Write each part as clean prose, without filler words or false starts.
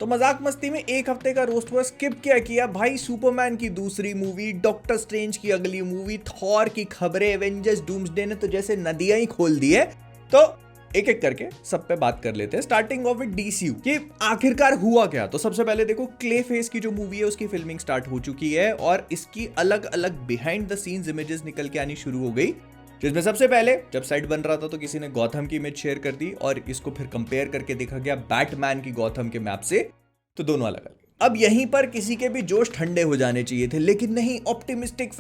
तो मजाक मस्ती में एक हफ्ते का रोस्ट हुआ, स्किप क्या किया भाई, सुपरमैन की दूसरी मूवी, डॉक्टर स्ट्रेंज की अगली मूवी, थॉर की खबरें, एवेंजर्स, डूम्सडे ने तो जैसे नदियां ही खोल दी है। तो एक एक करके सब पे बात कर लेते हैं, स्टार्टिंग ऑफ विद डीसीयू कि आखिरकार हुआ क्या। तो सबसे पहले देखो, क्ले फेस की जो मूवी है उसकी फिल्मिंग स्टार्ट हो चुकी है और इसकी अलग अलग बिहाइंड द सीन्स इमेजेस निकल के आनी शुरू हो गई, जिसमें सबसे पहले जब सेट बन रहा था तो किसी ने गॉथम की इमेज शेयर कर दी और इसको फिर कंपेयर करके देखा गया बैटमैन की गॉथम के मैप से, तो दोनों अलग अलग। अब यहीं पर किसी के भी जोश ठंडे हो जाने चाहिए थे, लेकिन नहीं, ऑप्टिमिस्टिक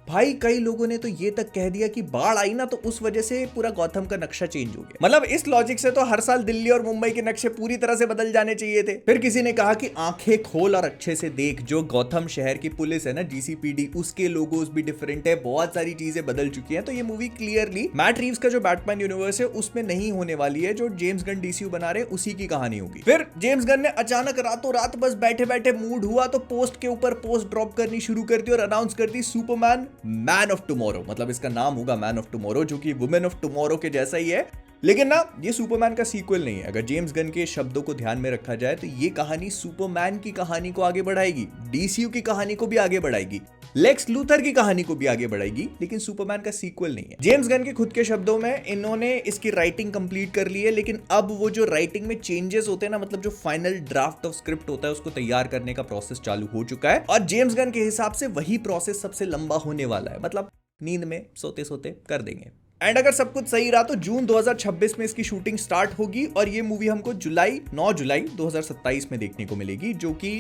भाई कई लोगों ने तो ये तक कह दिया कि बाढ़ आई ना तो उस वजह से पूरा गौथम का नक्शा चेंज हो गया। मतलब इस लॉजिक से तो हर साल दिल्ली और मुंबई के नक्शे पूरी तरह से बदल जाने चाहिए थे। फिर किसी ने कहा कि आंखें खोल और अच्छे से देख, जो गौथम शहर की पुलिस है ना, जीसीपीडी, उसके लोगोज भी डिफरेंट है, बहुत सारी चीजें बदल चुकी हैं। तो ये मूवी क्लियरली मैट रीव्स का जो बैटमैन यूनिवर्स है उसमें नहीं होने वाली है, जो जेम्स गन डीसीयू बना रहे उसी की कहानी होगी। फिर जेम्स गन ने अचानक रातों रात बस बैठे बैठे मूड हुआ तो पोस्ट के ऊपर पोस्ट ड्रॉप करनी शुरू कर दी और अनाउंस कर दी सुपरमैन मैन ऑफ टुमारो। मतलब इसका नाम होगा मैन ऑफ टुमारो, जो कि वुमेन ऑफ टुमारो के जैसा ही है, लेकिन ना ये सुपरमैन का सीक्वल नहीं है। अगर जेम्स गन के शब्दों को ध्यान में रखा जाए तो ये कहानी सुपरमैन की कहानी को आगे बढ़ाएगी, डीसीयू की कहानी को भी आगे बढ़ाएगी, लेक्स लूथर की कहानी को भी आगे बढ़ाएगी, लेकिन सुपरमैन का सीक्वल नहीं है। जेम्स गन के खुद के शब्दों में, इन्होंने इसकी राइटिंग कंप्लीट कर ली है, लेकिन अब वो जो राइटिंग में चेंजेस होते हैं ना, मतलब जो फाइनल ड्राफ्ट ऑफ स्क्रिप्ट होता है उसको तैयार करने का प्रोसेस चालू हो चुका है और जेम्स गन के हिसाब से वही प्रोसेस सबसे लंबा होने वाला है। मतलब नींद में सोते सोते कर देंगे। एंड अगर सब कुछ सही रहा तो जून 2026 में इसकी शूटिंग स्टार्ट होगी और ये मूवी हमको 9 जुलाई 2027 में देखने को मिलेगी, जो कि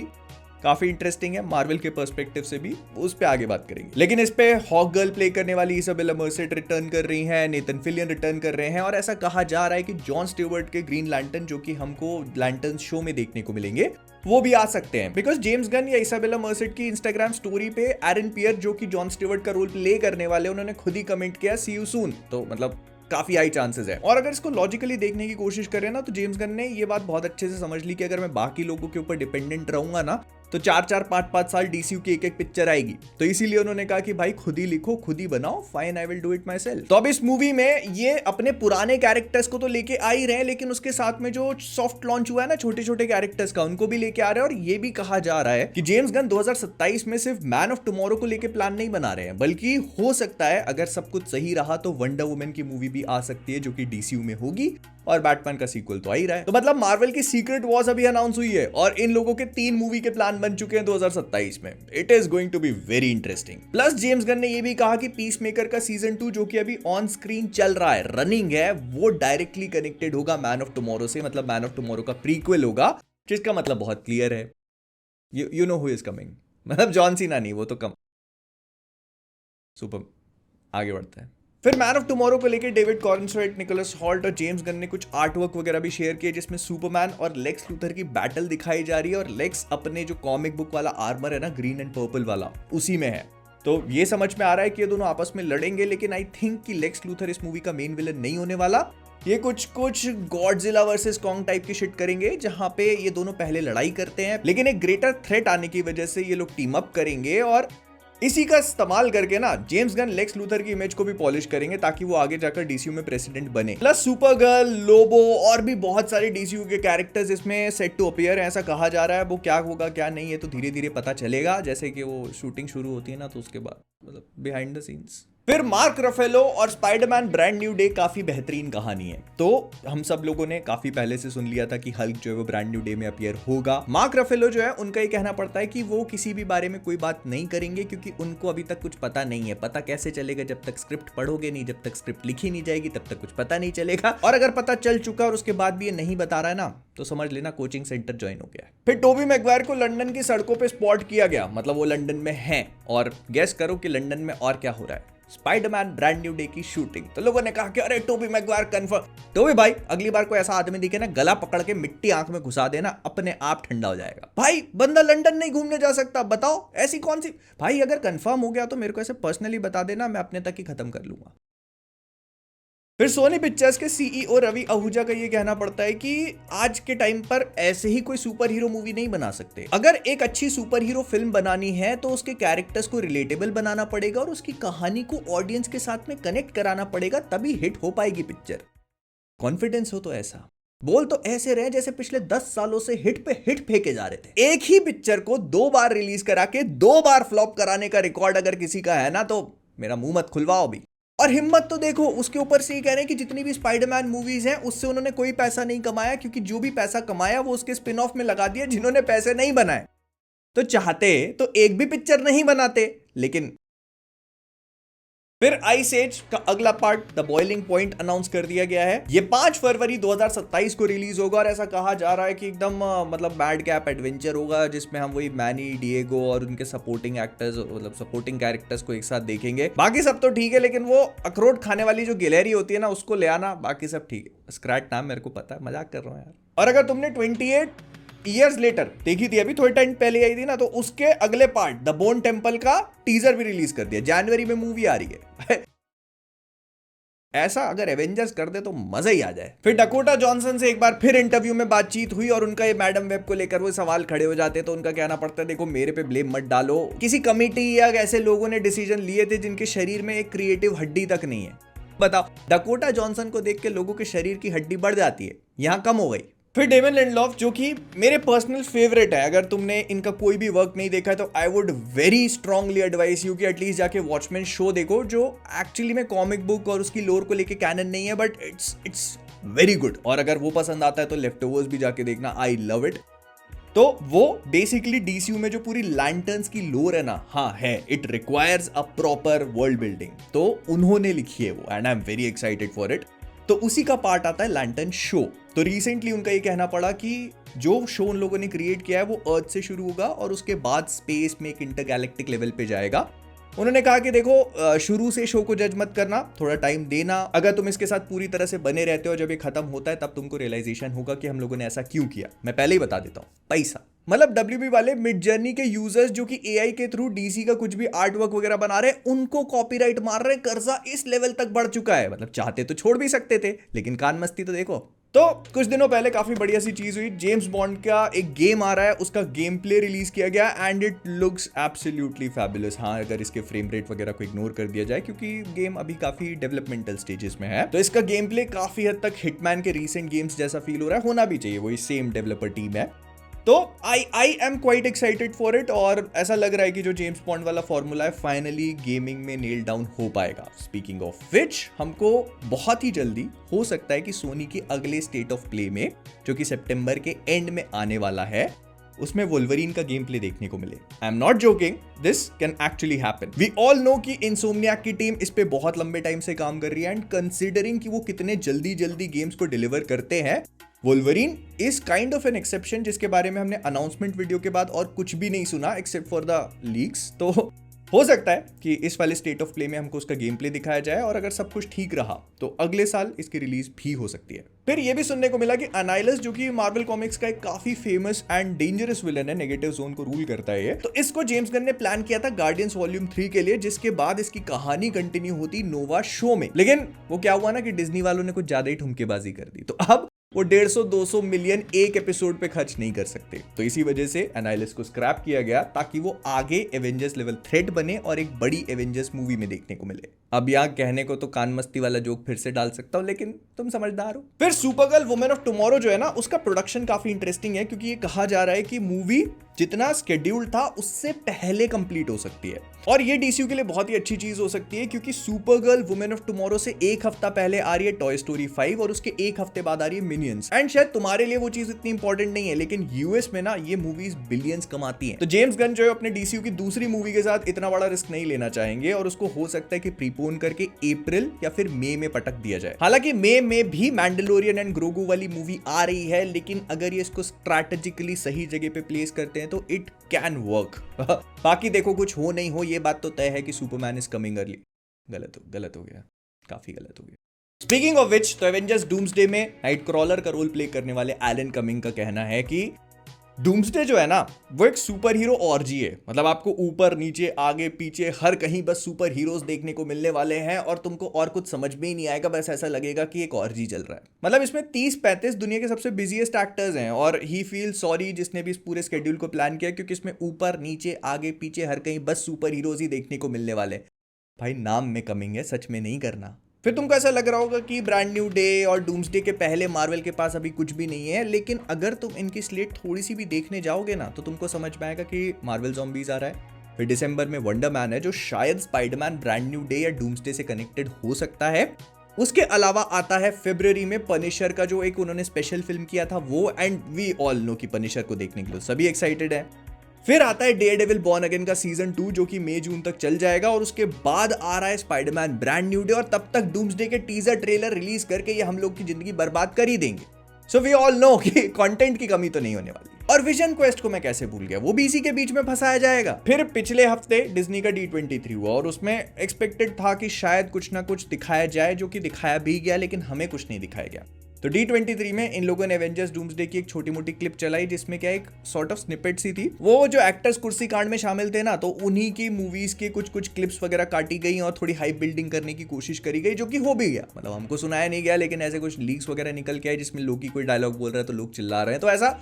काफी इंटरेस्टिंग है मार्वल के पर्सपेक्टिव से भी, उस पे आगे बात करेंगे। लेकिन इस पे हॉक गर्ल प्ले करने वाली इसाबेला मर्सेट रिटर्न कर रही हैं, नेथन फिलियन रिटर्न कर रहे हैं और ऐसा कहा जा रहा है कि जॉन स्टीवर्ट के ग्रीन लैंटर्न, जो कि हमको लैंटर्न शो में देखने को मिलेंगे, वो भी आ सकते हैं। बिकॉज जेम्स गन या इसाबेला मर्सेट की इंस्टाग्राम स्टोरी पे एरन पियर, जो कि जॉन स्टीवर्ट का रोल प्ले करने वाले, उन्होंने खुद ही कमेंट किया सी यू सून। तो मतलब काफी हाई चांसेस है। और अगर इसको लॉजिकली देखने की कोशिश करें ना, तो जेम्स गन ने ये बात बहुत अच्छे से समझ ली कि अगर मैं बाकी लोगों के ऊपर डिपेंडेंट रहूंगा ना तो 4-5 साल डीसीयू की एक पिक्चर आएगी। तो इसीलिए उन्होंने कहा कि भाई खुद ही लिखो, खुद ही बनाओ, fine, I will do it my self. तो अब इस मूवी में ये अपने पुराने कैरेक्टर्स को तो लेके आ ही रहे हैं, लेकिन उसके साथ में जो सॉफ्ट लॉन्च हुआ है ना छोटे छोटे कैरेक्टर्स का, उनको भी लेके आ रहे हैं। और ये भी कहा जा रहा है कि जेम्स गन 2027 में सिर्फ मैन ऑफ टुमारो को लेके प्लान नहीं बना रहे हैं, बल्कि हो सकता है अगर सब कुछ सही रहा तो वंडर वुमन की मूवी भी आ सकती है, जो कि डीसीयू में होगी, और बैटमैन का सीक्वल तो आ ही रहा है। तो मतलब मार्वल की सीक्रेट वॉर्स अभी अनाउंस हुई है और इन लोगों के 3 मूवी के प्लान बन चुके हैं 2027 में। It is going to be very interesting. Plus James Gunn ने यह भी कहा कि पीस मेकर का सीजन 2, जो कि अभी ऑन स्क्रीन चल रहा है, रनिंग है, वो डायरेक्टली कनेक्टेड होगा मैन ऑफ टुमारो से। मतलब मैन ऑफ टुमारो का प्रीक्वल होगा, जिसका मतलब बहुत क्लियर है, you know who is coming. मतलब जॉन सीना नहीं, वो तो कम सुपर। आगे बढ़ते हैं। फिर मैन ऑफ टुमारो को लेकर डेविड कॉर्नस्वेट, निकोलस हॉल्ट और जेम्स गन ने कुछ आर्टवर्क वगैरह भी शेयर किए, जिसमें सुपरमैन और लेक्स लूथर की बैटल दिखाई जा रही है और लेक्स अपने जो कॉमिक बुक वाला आर्मर है ना, ग्रीन एंड पर्पल वाला, उसी में है। तो ये समझ में आ रहा है कि ये दोनों आपस में लड़ेंगे, लेकिन आई थिंक कि लेक्स लूथर इस मूवी का मेन विलन नहीं होने वाला। ये कुछ गॉडजिला वर्सेस कॉन्ग टाइप की शिट करेंगे, जहां पे ये दोनों पहले लड़ाई करते हैं, लेकिन एक ग्रेटर थ्रेट आने की वजह से ये लोग टीम अप करेंगे और इसी का इस्तेमाल करके ना जेम्स गन लेक्स लूथर की इमेज को भी पॉलिश करेंगे, ताकि वो आगे जाकर डीसीयू में प्रेसिडेंट बने। प्लस सुपर गर्ल, लोबो और भी बहुत सारे डीसीयू के कैरेक्टर्स इसमें सेट टू अपीयर है, ऐसा कहा जा रहा है। वो क्या होगा क्या नहीं है तो धीरे धीरे पता चलेगा, जैसे कि वो शूटिंग शुरू होती है ना, तो उसके बाद मतलब बिहाइंड द सीन्स। फिर मार्क रफेलो और स्पाइडरमैन ब्रांड न्यू डे काफी बेहतरीन कहानी है। तो हम सब लोगों ने काफी पहले से सुन लिया था कि हल्क जो है वो ब्रांड न्यू डे में अपीयर होगा। मार्क रफेलो जो है, उनका ये कहना पड़ता है कि वो किसी भी बारे में कोई बात नहीं करेंगे, क्योंकि उनको अभी तक कुछ पता नहीं है। पता कैसे चलेगा? जब तक स्क्रिप्ट पढ़ोगे नहीं, जब तक स्क्रिप्ट लिखी नहीं जाएगी, तब तक कुछ पता नहीं चलेगा। और अगर पता चल चुका और उसके बाद भी ये नहीं बता रहा है ना, तो समझ लेना कोचिंग सेंटर ज्वाइन हो गया है। फिर टोबी मैगवायर को लंदन की सड़कों पे स्पॉट किया गया, मतलब वो लंदन में हैं, और गेस करो कि लंदन में और क्या हो रहा है? स्पाइडरमैन ब्रांड न्यू डे की शूटिंग। तो लोगों ने कहा कि अरे टोबी मैगवायर कंफर्म। टोबी भाई, अगली बार कोई ऐसा आदमी दिखे ना, गला पकड़ के मिट्टी आंख में घुसा देना, अपने आप ठंडा हो जाएगा। भाई बंदा लंदन नहीं घूमने जा सकता, बताओ ऐसी कौन सी? भाई अगर कंफर्म हो गया तो मेरे को ऐसे पर्सनली बता देना, मैं अपने तक ही खत्म कर लूंगा। फिर सोनी पिक्चर्स के सीईओ रवि आहूजा का ये कहना पड़ता है कि आज के टाइम पर ऐसे ही कोई सुपर हीरो मूवी नहीं बना सकते। अगर एक अच्छी सुपर हीरो फिल्म बनानी है तो उसके कैरेक्टर्स को रिलेटेबल बनाना पड़ेगा और उसकी कहानी को ऑडियंस के साथ में कनेक्ट कराना पड़ेगा, तभी हिट हो पाएगी पिक्चर। कॉन्फिडेंस हो तो ऐसा। बोल तो ऐसे रहे जैसे पिछले 10 सालों से हिट पे हिट फेंके जा रहे थे। एक ही पिक्चर को 2 बार रिलीज करा के 2 बार फ्लॉप कराने का रिकॉर्ड अगर किसी का है ना, तो मेरा मुंह मत खुलवाओ भी। और हिम्मत तो देखो, उसके ऊपर से ये कह रहे हैं कि जितनी भी स्पाइडरमैन मूवीज हैं उससे उन्होंने कोई पैसा नहीं कमाया, क्योंकि जो भी पैसा कमाया वो उसके स्पिन ऑफ में लगा दिया जिन्होंने पैसे नहीं बनाए। तो चाहते तो एक भी पिक्चर नहीं बनाते, लेकिन फिर आइस एज का अगला part the boiling point announce कर दिया गया है। ये 5 फरवरी 2027 को रिलीज होगा और ऐसा कहा जा रहा है कि एकदम मतलब मैड कैप एडवेंचर होगा, जिसमें हम वही मैनी, डिएगो और उनके सपोर्टिंग एक्टर्स, मतलब सपोर्टिंग कैरेक्टर्स को एक साथ देखेंगे। बाकी सब तो ठीक है, लेकिन वो अखरोट खाने वाली जो गिलहरी होती है ना, उसको ले आना, बाकी सब ठीक है। स्क्रैच नाम मेरे को पता है, मजाक कर रहा हूँ यार। और अगर तुमने 28 ईयर्स लेटर देखी थी, अभी थोड़े टाइम पहले आई थी ना, तो उसके अगले पार्ट द बोन टेम्पल का टीजर भी रिलीज कर दिया। जनवरी में मूवी आ रही है। ऐसा अगर एवेंजर्स कर दे तो मजा ही आ जाए। फिर डकोटा जॉनसन से एक बार फिर इंटरव्यू में बातचीत हुई और उनका ये मैडम वेब को लेकर वो सवाल खड़े हो जाते, तो उनका कहना पड़ता है, देखो मेरे पे ब्लेम मत डालो, किसी कमिटी या ऐसे लोगों ने डिसीजन लिए थे जिनके शरीर में एक क्रिएटिव हड्डी तक नहीं है। बताओ, डकोटा जॉनसन को देख के लोगों के शरीर की हड्डी बढ़ जाती है, यहां कम हो गई। फिर डेमन लिंडलॉफ, जो कि मेरे पर्सनल फेवरेट है। अगर तुमने इनका कोई भी वर्क नहीं देखा है तो I would very strongly advice you कि एटलीस्ट जाके वॉचमैन शो देखो, जो एक्चुअली में कॉमिक बुक और उसकी लोर को लेके कैनन नहीं है, बट इट्स वेरी गुड। और अगर वो पसंद आता है तो लेफ्टओवर्स भी जाके देखना, आई लव इट। तो वो बेसिकली डीसीयू में जो पूरी लैंटर्न्स की लोर है ना, हाँ है, it requires a proper world building, तो उन्होंने लिखी है वो, and I am very excited for it. तो उसी का पार्ट आता है लैंटर्न शो। तो रिसेंटली उनका ये कहना पड़ा कि जो शो उन लोगों ने क्रिएट किया है वो अर्थ से शुरू होगा और उसके बाद स्पेस में एक इंटरगैलेक्टिक लेवल पे जाएगा। उन्होंने कहा कि देखो, शुरू से शो को जज मत करना, थोड़ा टाइम देना। अगर तुम इसके साथ पूरी तरह से बने रहते हो, जब ये खत्म होता है तब तुमको रियलाइजेशन होगा कि हम लोगों ने ऐसा क्यों किया। मैं पहले ही बता देता हूँ, पैसा। मतलब डब्ल्यूबी वाले मिड जर्नी के यूजर्स जो कि एआई के थ्रू डीसी का कुछ भी आर्ट वर्क वगैरह बना रहे हैं, उनको कॉपीराइट मार रहे हैं। कर्जा इस लेवल तक बढ़ चुका है, मतलब चाहते तो छोड़ भी सकते थे, लेकिन कान मस्ती तो देखो। तो कुछ दिनों पहले काफी बढ़िया सी चीज हुई, जेम्स बॉन्ड का एक गेम आ रहा है, उसका गेम प्ले रिलीज किया गया and it looks absolutely fabulous. हाँ, अगर इसके फ्रेम रेट वगैरह को इग्नोर कर दिया जाए, क्योंकि गेम अभी काफी डेवलपमेंटल स्टेजेस में है, तो इसका गेम प्ले काफी हद तक हिटमैन के रीसेंट गेम्स जैसा फील हो रहा है। होना भी चाहिए, वही सेम डेवलपर टीम है। तो I am quite excited for it, और ऐसा लग रहा है कि जो जेम्स बॉन्ड वाला फॉर्मूला है फाइनली गेमिंग में नेल डाउन हो पाएगा। स्पीकिंग ऑफ विच, हमको बहुत ही जल्दी हो सकता है कि सोनी की अगले स्टेट ऑफ प्ले में, जो कि सितंबर के एंड में आने वाला है, उसमें वोल्वरीन का गेम प्ले देखने को मिले। I am not joking, this can actually happen. We all know कि इनसोमनियाक की टीम इस पे बहुत लंबे टाइम से काम कर रही है, एंड कंसिडरिंग कि वो कितने जल्दी गेम्स को डिलीवर करते हैं, Wolverine is kind of an exception, जिसके बारे में हमने अनाउंसमेंट वीडियो के बाद और कुछ भी नहीं सुना एक्सेप्ट फॉर द लीक्स। तो हो सकता है कि इस वाले स्टेट ऑफ प्ले में हमको उसका गेम प्ले दिखाया जाए, और अगर सब कुछ ठीक रहा तो अगले साल इसकी रिलीज भी हो सकती है। फिर यह भी सुनने को मिला कि अनाइलस, जो कि मार्वल कॉमिक्स का एक काफी फेमस एंड डेंजरस विलन है, नेगेटिव जोन को रूल करता है ये, तो इसको जेम्स गन ने प्लान किया था गार्डियंस वॉल्यूम 3 के लिए, जिसके बाद इसकी कहानी कंटिन्यू होती नोवा शो में। लेकिन वो क्या हुआ ना कि डिज्नी वालों ने कुछ ज्यादा ही ठुमकेबाजी कर दी, तो अब वो 150-200 मिलियन एक एपिसोड पे खर्च नहीं कर सकते। तो इसी वजह से एनालिस को स्क्रैप किया गया, ताकि वो आगे एवेंजर्स लेवल थ्रेट बने और एक बड़ी एवेंजर्स मूवी में देखने को मिले। अब यहाँ कहने को तो कान मस्ती वाला जोक फिर से डाल सकता हूँ, लेकिन तुम समझदार हो। फिर सुपरगर्ल वुमेन ऑफ टुमारो जो है ना, उसका प्रोडक्शन काफी इंटरेस्टिंग है, क्योंकि ये कहा जा रहा है कि मूवी जितना स्केड्यूल था उससे पहले कंप्लीट हो सकती है। और ये डीसीयू के लिए बहुत ही अच्छी चीज हो सकती है, क्योंकि सुपरगर्ल वुमेन ऑफ टुमारो से एक हफ्ता पहले आ रही है टॉय स्टोरी 5, और उसके एक हफ्ते बाद आ रही है मिनियंस। एंड शायद तुम्हारे लिए वो चीज इतनी इंपॉर्टेंट नहीं है, लेकिन यूएस में ना ये मूवीज बिलियंस कमाती हैं। तो जेम्स गन जो है अपने डीसीयू की दूसरी मूवी के साथ इतना बड़ा रिस्क नहीं लेना चाहेंगे, और उसको हो सकता है कि प्रीपोन करके अप्रैल या फिर मई में पटक दिया जाए। हालांकि मई में भी मैंडलोरियन एंड ग्रोगू वाली मूवी आ रही है, लेकिन अगर ये इसको स्ट्रैटेजिकली सही जगह पे प्लेस करते हैं तो इट कैन वर्क। बाकी देखो, कुछ हो नहीं हो, ये बात तो तय है कि सुपरमैन इज कमिंग अर्ली। गलत हो गया, काफी गलत हो गया। स्पीकिंग ऑफ विच, तो एवेंजर्स डूम्सडे में नाइट क्रॉलर का रोल प्ले करने वाले एलन कमिंग का कहना है कि डूम्सडे जो है ना, वो एक सुपर हीरो ऑर्जी है। मतलब आपको ऊपर नीचे आगे पीछे हर कहीं बस सुपर हीरोज देखने को मिलने वाले हैं, और तुमको और कुछ समझ में ही नहीं आएगा, बस ऐसा लगेगा कि एक ऑर्जी चल रहा है। मतलब इसमें 30-35 दुनिया के सबसे बिजीएस्ट एक्टर्स हैं, और ही फील सॉरी जिसने भी इस पूरे स्केड्यूल को प्लान किया, क्योंकि इसमें ऊपर नीचे आगे पीछे हर कहीं बस सुपर हीरोज ही देखने को मिलने वाले। भाई नाम में कमिंग है, सच में नहीं करना, फिर तुमको ऐसा लग रहा होगा कि ब्रांड न्यू डे और डूम्सडे के पहले मार्वल के पास अभी कुछ भी नहीं है, लेकिन अगर तुम इनकी स्लेट थोड़ी सी भी देखने जाओगे ना तो तुमको समझ में आएगा कि मार्वल ज़ॉम्बीज आ रहा है। फिर दिसंबर में वंडर मैन है जो शायद स्पाइडरमैन ब्रांड न्यू डे या डूम्सडे से कनेक्टेड हो सकता है। उसके अलावा आता है फरवरी में पनिशर का जो एक उन्होंने स्पेशल फिल्म किया था वो, एंड वी ऑल नो कि पनिशर को देखने के लिए सभी एक्साइटेड है। फिर आता है डेयरडेविल बॉर्न अगेन का सीजन 2 जो कि मई जून तक चल जाएगा, और उसके बाद आ रहा है स्पाइडरमैन ब्रांड न्यू डे, और तब तक डूम्सडे के टीजर ट्रेलर रिलीज करके ये हम लोग की जिंदगी बर्बाद कर ही देंगे। सो वी ऑल नो कि कंटेंट की कमी तो नहीं होने वाली। और विजन क्वेस्ट को मैं कैसे भूल गया, वो भी इसी के बीच में फंसाया जाएगा। फिर पिछले हफ्ते डिज्नी का D23 हुआ और उसमें एक्सपेक्टेड था कि शायद कुछ ना कुछ दिखाया जाए, जो कि दिखाया भी गया, लेकिन हमें कुछ नहीं दिखाया गया। तो D23 में इन लोगों ने एवेंजर्स डूम्सडे की एक छोटी मोटी क्लिप चलाई जिसमें क्या एक सॉर्ट ऑफ स्निपेट सी थी। वो जो एक्टर्स कुर्सी कांड में शामिल थे ना, तो उन्हीं की मूवीज के कुछ क्लिप्स वगैरह काटी गई और थोड़ी हाइप बिल्डिंग करने की कोशिश करी गई, जो कि हो भी गया। मतलब हमको सुनाया नहीं गया, लेकिन ऐसे कुछ लीक्स वगैरह निकल के आए जिसमें लोकी कोई डायलॉग बोल रहा है तो लोग चिल्ला रहे हैं, तो ऐसा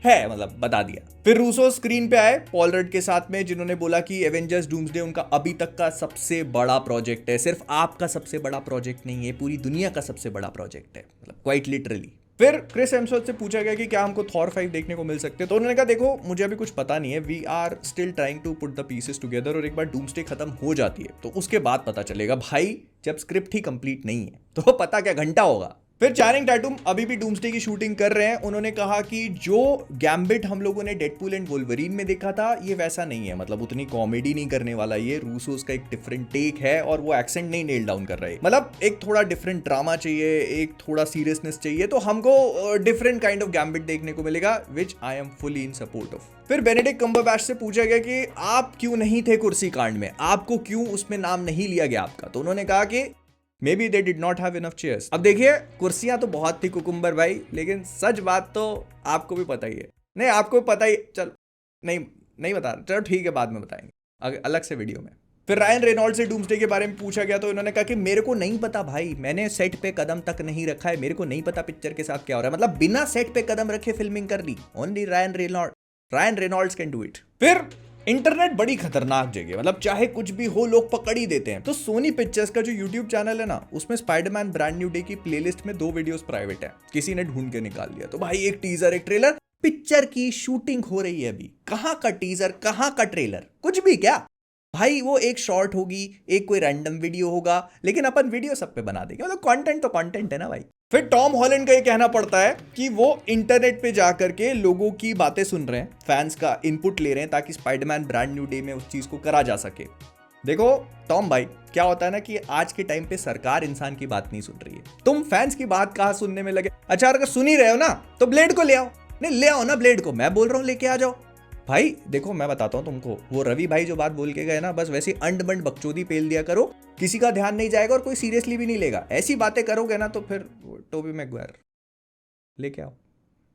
है, मतलब बता दिया। फिर रूसो स्क्रीन पे आए पॉल रड के साथ में, जिन्होंने बोला कि एवेंजर्स डूम्सडे उनका अभी तक का सबसे बड़ा प्रोजेक्ट है। सिर्फ आपका सबसे बड़ा प्रोजेक्ट नहीं है, पूरी दुनिया का सबसे बड़ा प्रोजेक्ट है, मतलब क्वाइट लिटरली। फिर क्रिस हेम्सवर्थ से पूछा गया कि क्या हमको थॉर 5 देखने को मिल सकते हैं, तो उन्होंने कहा देखो मुझे अभी कुछ पता नहीं है, we are still trying to put the pieces together, और एक बार डूम्सडे खत्म हो जाती है तो उसके बाद पता चलेगा भाई, जब स्क्रिप्ट ही कंप्लीट नहीं है तो पता क्या घंटा होगा। फिर चैनिंग टैटूम अभी भी डूम्सडे की शूटिंग कर रहे हैं। उन्होंने कहा कि जो गैम्बिट हम लोगों ने डेडपूल एंड वोल्वरीन में देखा था ये वैसा नहीं है, मतलब उतनी कॉमेडी नहीं करने वाला ये। रूसोस का एक डिफरेंट टेक है और वो एक्सेंट नहीं नेल डाउन कर रहे, मतलब एक थोड़ा डिफरेंट ड्रामा चाहिए, एक थोड़ा सीरियसनेस चाहिए, तो हमको डिफरेंट काइंड ऑफ गैम्बिट देखने को मिलेगा, which I am fully in support of. फिर बेनेडिक्ट कम्बरबैच से पूछा गया कि आप क्यों नहीं थे कुर्सी कांड में, आपको क्यों उसमें नाम नहीं लिया गया आपका, तो उन्होंने कहा कि may be they did not have enough chairs. अब देखिए कुर्सियां तो बहुत थी कुकुम्बर भाई, लेकिन सच बात तो आपको भी पता ही है। नहीं आपको पता ही, चल नहीं बता, चलो ठीक है बाद में बताएंगे अलग से वीडियो में। फिर रायन रेनॉल्ड से डूम्सडे के बारे में पूछा गया तो इन्होंने कहा कि मेरे को नहीं पता भाई, मैंने सेट पे कदम तक नहीं रखा है, मेरे को नहीं पता पिक्चर के साथ क्या हो रहा है, मतलब बिना सेट पे कदम रखे फिल्मिंग कर दी। Only Ryan Reynolds can do it. फिर इंटरनेट बड़ी खतरनाक जगह, मतलब चाहे कुछ भी हो लोग पकड़ ही देते हैं। तो सोनी पिक्चर्स का जो यूट्यूब चैनल है ना, उसमें स्पाइडरमैन ब्रांड न्यू डे की प्लेलिस्ट में 2 वीडियोस प्राइवेट है, किसी ने ढूंढ के निकाल लिया। तो भाई एक टीजर एक ट्रेलर, पिक्चर की शूटिंग हो रही है अभी, कहां का टीजर कहां का ट्रेलर, कुछ भी क्या भाई, वो एक शॉर्ट होगी, एक कोई रैंडम वीडियो होगा, लेकिन अपन वीडियो सब पे बना देंगे, मतलब कंटेंट तो कंटेंट है ना भाई। फिर टॉम हॉलैंड का ये कहना पड़ता है कि वो इंटरनेट पे जाकर के लोगों की बातें सुन रहे हैं, फैंस का इनपुट ले रहे हैं, ताकि स्पाइडरमैन ब्रांड न्यू डे में उस चीज को करा जा सके। देखो टॉम भाई, क्या होता है ना कि आज के टाइम पे सरकार इंसान की बात नहीं सुन रही है, तुम फैंस की बात कहां सुनने में लगे। अच्छा अगर सुन ही रहे हो ना तो ब्लेड को ले आओ, नहीं ले आओ ना ब्लेड को, मैं बोल रहा हूं लेके आ जाओ भाई। देखो मैं बताता हूं तुमको, वो रवि भाई जो बात बोल के गए ना, बस वैसी अंड बंड बकचोदी पेल दिया करो, किसी का ध्यान नहीं जाएगा और कोई सीरियसली भी नहीं लेगा। ऐसी बातें करोगे ना तो फिर टोबी मैगवायर लेके आओ।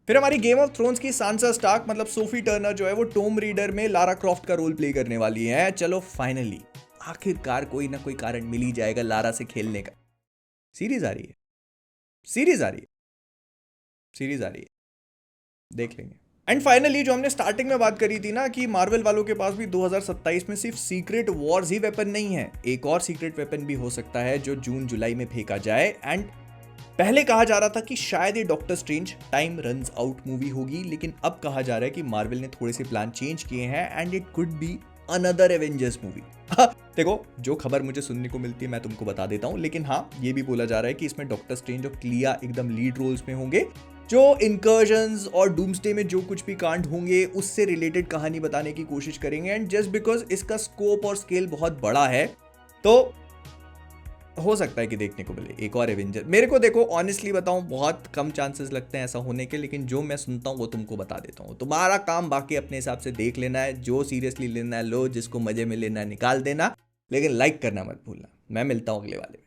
फिर हमारी गेम ऑफ थ्रोन्स की सांसा स्टार्क मतलब सोफी टर्नर जो है वो टॉम रीडर में लारा क्रॉफ्ट का रोल प्ले करने वाली है। चलो फाइनली आखिरकार कोई ना कोई कारण मिल ही जाएगा लारा से खेलने का। सीरीज आ रही है, देख लेंगे। एंड फाइनली जो हमने स्टार्टिंग में बात करी थी ना कि मार्वल वालों के पास भी 2027 में सिर्फ सीक्रेट वॉर्स ही वेपन नहीं है, एक और सीक्रेट वेपन भी हो सकता है जो जून जुलाई में फेंका जाए। एंड पहले कहा जा रहा था कि शायद ये doctor strange time runs out movie होगी, लेकिन अब कहा जा रहा है कि मार्वल ने थोड़े से प्लान चेंज किए हैं and it could be another Avengers movie. देखो जो खबर मुझे सुनने को मिलती है मैं तुमको बता देता हूं, लेकिन हाँ ये भी बोला जा रहा है कि इसमें डॉक्टर स्ट्रेंज और क्लिया एकदम लीड रोल्स में होंगे, जो इनकर्जन्स और डूम्सडे में जो कुछ भी कांड होंगे उससे रिलेटेड कहानी बताने की कोशिश करेंगे। एंड जस्ट बिकॉज इसका स्कोप और स्केल बहुत बड़ा है तो हो सकता है कि देखने को मिले एक और एवेंजर। मेरे को देखो ऑनेस्टली बताऊं बहुत कम चांसेस लगते हैं ऐसा होने के, लेकिन जो मैं सुनता हूं वो तुमको बता देता हूं। तुम्हारा काम बाकी अपने हिसाब से देख लेना है, जो सीरियसली लेना है लो, जिसको मजे में लेना है निकाल देना, लेकिन लाइक करना मत भूलना। मैं मिलता हूं अगले वाले।